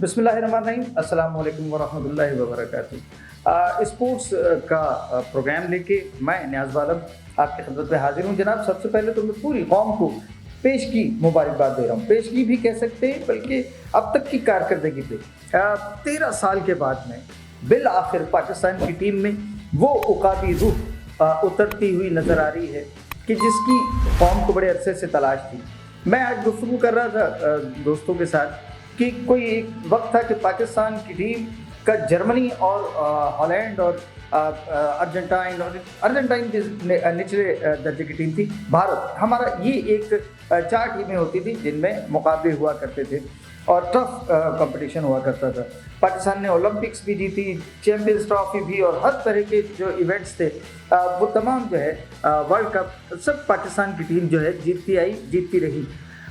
بسم اللہ الرحمن الرحیم، السلام علیکم ورحمۃ اللہ وبرکاتہ۔ اسپورٹس کا پروگرام لے کے میں نیاز عالم آپ کی خدمت میں حاضر ہوں جناب۔ سب سے پہلے تو میں پوری قوم کو پیش کی مبارکباد دے رہا ہوں، پیش کی بھی کہہ سکتے ہیں بلکہ اب تک کی کارکردگی پہ 13 سال کے بعد میں بالآخر پاکستان کی ٹیم میں وہ عقابی روح اترتی ہوئی نظر آ رہی ہے کہ جس کی قوم کو بڑے عرصے سے تلاش تھی۔ میں آج گفتگو کر رہا تھا دوستوں کے ساتھ کہ کوئی ایک وقت تھا کہ پاکستان کی ٹیم کا جرمنی اور ہالینڈ اور ارجنٹائن کے نچلے درجے کی ٹیم تھی بھارت، ہمارا یہ ایک 4 ٹیمیں ہوتی تھیں جن میں مقابلے ہوا کرتے تھے اور ٹف کمپٹیشن ہوا کرتا تھا۔ پاکستان نے اولمپکس بھی جیتی، چیمپئنز ٹرافی بھی، اور ہر طرح کے جو ایونٹس تھے وہ تمام جو ہے ورلڈ کپ سب پاکستان کی ٹیم جو ہے جیتتی آئی، جیتتی رہی۔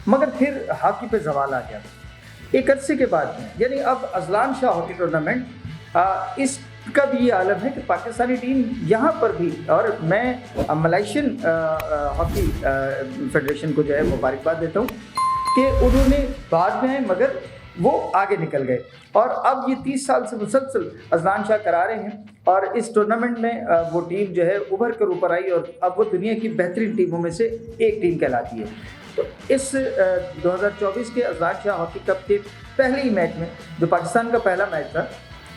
مگر پھر ہاکی پہ زوال آ گیا ایک عرصے کے بعد میں، یعنی اب اذلان شاہ ہاکی ٹورنامنٹ اس کا بھی یہ عالم ہے کہ پاکستانی ٹیم یہاں پر بھی، اور میں ملائیشین ہاکی فیڈریشن کو جو ہے مبارکباد دیتا ہوں کہ انہوں نے بعد میں مگر وہ آگے نکل گئے، اور اب یہ 30 سال سے مسلسل اذلان شاہ کرا رہے ہیں، اور اس ٹورنامنٹ میں وہ ٹیم جو ہے ابھر کر اوپر آئی اور اب وہ دنیا کی بہترین ٹیموں میں سے ایک ٹیم کہلاتی ہے۔ تو اس 2024 کے اذلان شاہ ہاکی کپ کے پہلے ہی میچ میں، جو پاکستان کا پہلا میچ تھا،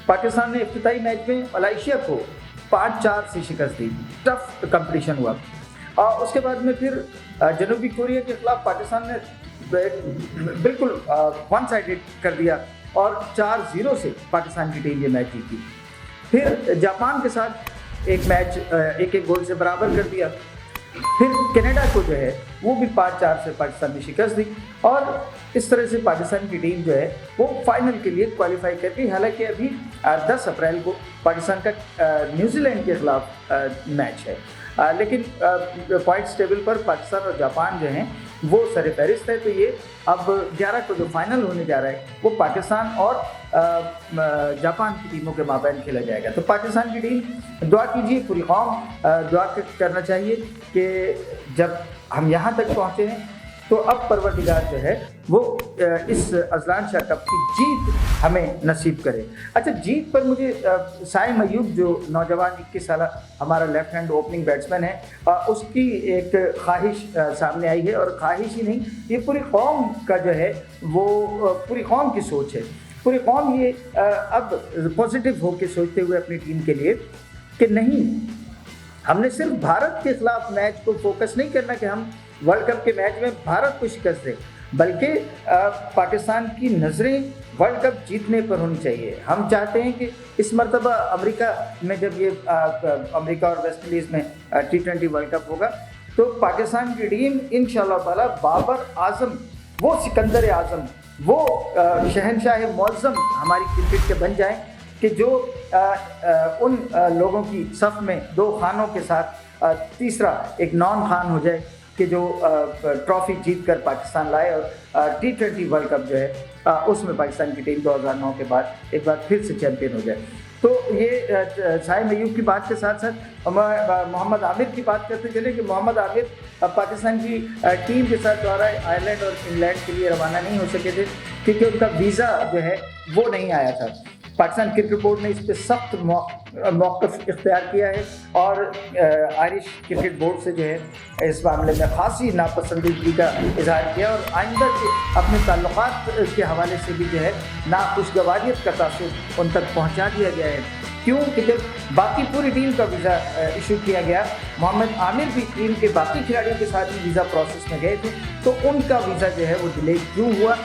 پاکستان نے افتتاحی میچ میں ملائیشیا کو 5-4 سے شکست دی، ٹف کمپٹیشن ہوا، اور اس کے بعد میں پھر جنوبی کوریا کے خلاف پاکستان نے بالکل ون سائیڈڈ کر دیا اور 4-0 سے پاکستان کی ٹیم یہ میچ جیتی۔ پھر جاپان کے ساتھ ایک میچ 1-1 گول سے برابر کر دیا، پھر کینیڈا کو جو ہے وہ بھی 5-4 سے پاکستان نے شکست دی، اور اس طرح سے پاکستان کی ٹیم جو ہے وہ فائنل کے لیے کوالیفائی کر گئی۔ حالانکہ ابھی 10 اپریل کو پاکستان کا نیوزی لینڈ کے خلاف میچ ہے، لیکن پوائنٹس ٹیبل پر پاکستان اور جاپان جو ہیں وہ سر فہرست ہے۔ تو یہ اب 11 کو جو فائنل ہونے جا رہا ہے وہ پاکستان اور جاپان کی ٹیموں کے مابین کھیلا جائے گا۔ تو پاکستان کی ٹیم دعا کیجیے، پوری قوم دعا کرنا چاہیے کہ جب ہم یہاں تک پہنچے ہیں تو اب پروردگار جو ہے وہ اس اذلان شاہ کپ کی جیت ہمیں نصیب کرے۔ اچھا، جیت پر مجھے سائم ایوب جو نوجوان 21 سالہ ہمارا لیفٹ ہینڈ اوپننگ بیٹسمین ہے، اس کی ایک خواہش سامنے آئی ہے، اور خواہش ہی نہیں، یہ پوری قوم کا جو ہے وہ پوری قوم کی سوچ ہے۔ پوری قوم یہ اب پازیٹیو ہو کے سوچتے ہوئے اپنی ٹیم کے لیے کہ نہیں، ہم نے صرف بھارت کے خلاف میچ کو فوکس نہیں کرنا کہ ہم ورلڈ کپ کے میچ میں بھارت کو شکست دیں، بلکہ پاکستان کی نظریں ورلڈ کپ جیتنے پر ہونی چاہیے۔ ہم چاہتے ہیں کہ اس مرتبہ امریکہ میں جب یہ امریکہ اور ویسٹ انڈیز میں T20 ورلڈ کپ ہوگا تو پاکستان کی ٹیم انشاءاللہ تعالی بابر اعظم، وہ سکندر اعظم، وہ شہنشاہ معظم ہماری کرکٹ کے بن جائیں کہ جو ان لوگوں کی صف میں 2 خانوں کے ساتھ تیسرا ایک نان خان ہو جائے کہ جو ٹرافی جیت کر پاکستان لائے، اور T20 ورلڈ کپ جو ہے اس میں پاکستان کی ٹیم 2009 کے بعد ایک بار پھر سے چیمپئن ہو جائے۔ تو یہ سائم ایوب کی بات کے ساتھ ساتھ محمد عامر کی بات کرتے چلیں کہ محمد عامر پاکستان کی ٹیم کے ساتھ دورہ آئرلینڈ اور انگلینڈ کے لیے روانہ نہیں ہو سکے تھے کیونکہ ان کا ویزا جو ہے وہ نہیں آیا تھا۔ پاکستان کرکٹ بورڈ نے اس پہ سخت موقف اختیار کیا ہے، اور آئرش کرکٹ بورڈ سے جو ہے اس معاملے میں خاصی ناپسندیدگی کا اظہار کیا، اور آئندہ کے اپنے تعلقات کے حوالے سے بھی جو ہے ناخوشگواریت کا تاثر ان تک پہنچا دیا گیا ہے۔ کیوں کہ جب باقی پوری ٹیم کا ویزا ایشو کیا گیا، محمد عامر بھی ٹیم کے باقی کھلاڑیوں کے ساتھ بھی ویزا پروسیس میں گئے تھے، تو ان کا ویزا جو ہے وہ ڈیلے کیوں ہوا؟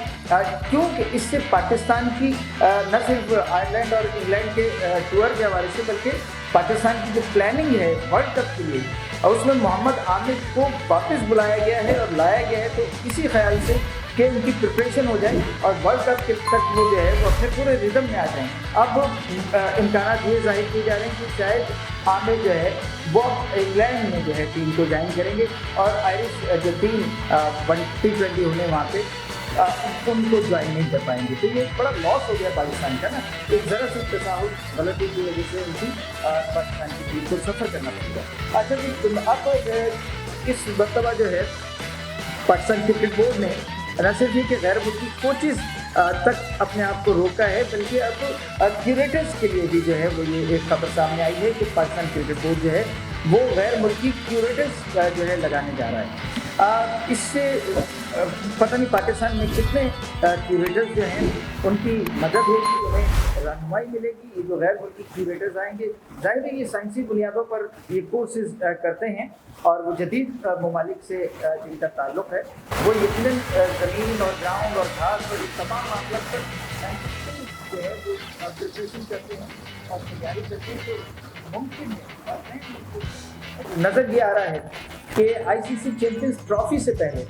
کیونکہ اس سے پاکستان کی نہ صرف آئرلینڈ اور انگلینڈ کے ٹور کے حوالے سے بلکہ پاکستان کی جو پلاننگ ہے ورلڈ کپ کے لیے، اور اس میں محمد عامر کو واپس بلایا گیا ہے اور لایا گیا ہے، تو اسی خیال سے کہ ان کی پریپریشن ہو جائے اور ورلڈ کپ کے تک وہ جو ہے وہ اپنے پورے ردم میں آ جائیں۔ اب امکانات یہ ظاہر کیے جا رہے ہیں کہ شاید عامر جو ہے وہ انگلینڈ میں جو ہے ٹیم کو جوائن کریں گے، اور آئرش جو ٹیم T20 ہونے وہاں پہ ان کو جوائن نہیں کر پائیں گے۔ تو یہ بڑا لاس ہو گیا پاکستان کا نا، ایک ذرا سی تساہل غلطی کی وجہ سے ان کی پاکستان کی ٹیم کو سفر کرنا پڑ گیا۔ اچھا جی، اب اس مرتبہ جو ہے پاکستان کرکٹ بورڈ نے نہ صرف یہ کہ غیر ملکی کوچز تک اپنے آپ کو روکا ہے، بلکہ اب کیوریٹرز کے لیے بھی جو ہے وہ یہ ایک خبر سامنے آئی ہے کہ پاکستان کرکٹ بورڈ جو ہے وہ غیر ملکی کیوریٹرز جو ہے لگانے جا رہا ہے۔ اس سے پتہ نہیں پاکستان میں کتنے کیوریٹرز جو ہیں ان کی مدد ہوگی، انہیں رہنمائی ملے گی۔ یہ جو غیر ملکی کیوریٹرز آئیں گے، ظاہر ہے یہ سائنسی بنیادوں پر یہ کورسز کرتے ہیں اور وہ جدید ممالک سے جن کا تعلق ہے وہ یقیناً زمین اور گراؤنڈ اور گھاس اور یہ تمام معاملات پر سائنٹسٹ جو ہے وہ پریپریشن کرتے ہیں اور تیاری کرتے ہیں کہ ممکن ہے اور نہیں ممکن۔ نظر یہ آ رہا ہے کہ آئی سی سی چیمپئنز ٹرافی سے پہلے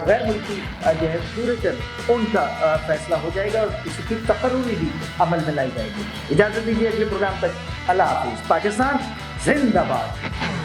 غیر ملکی جو ہے کیوریٹر ان کا فیصلہ ہو جائے گا اور کسی کی تقرری بھی عمل میں لائی جائے گی۔ اجازت دیجیے اگلے پروگرام تک، اللہ حافظ۔ پاکستان زندہ باد۔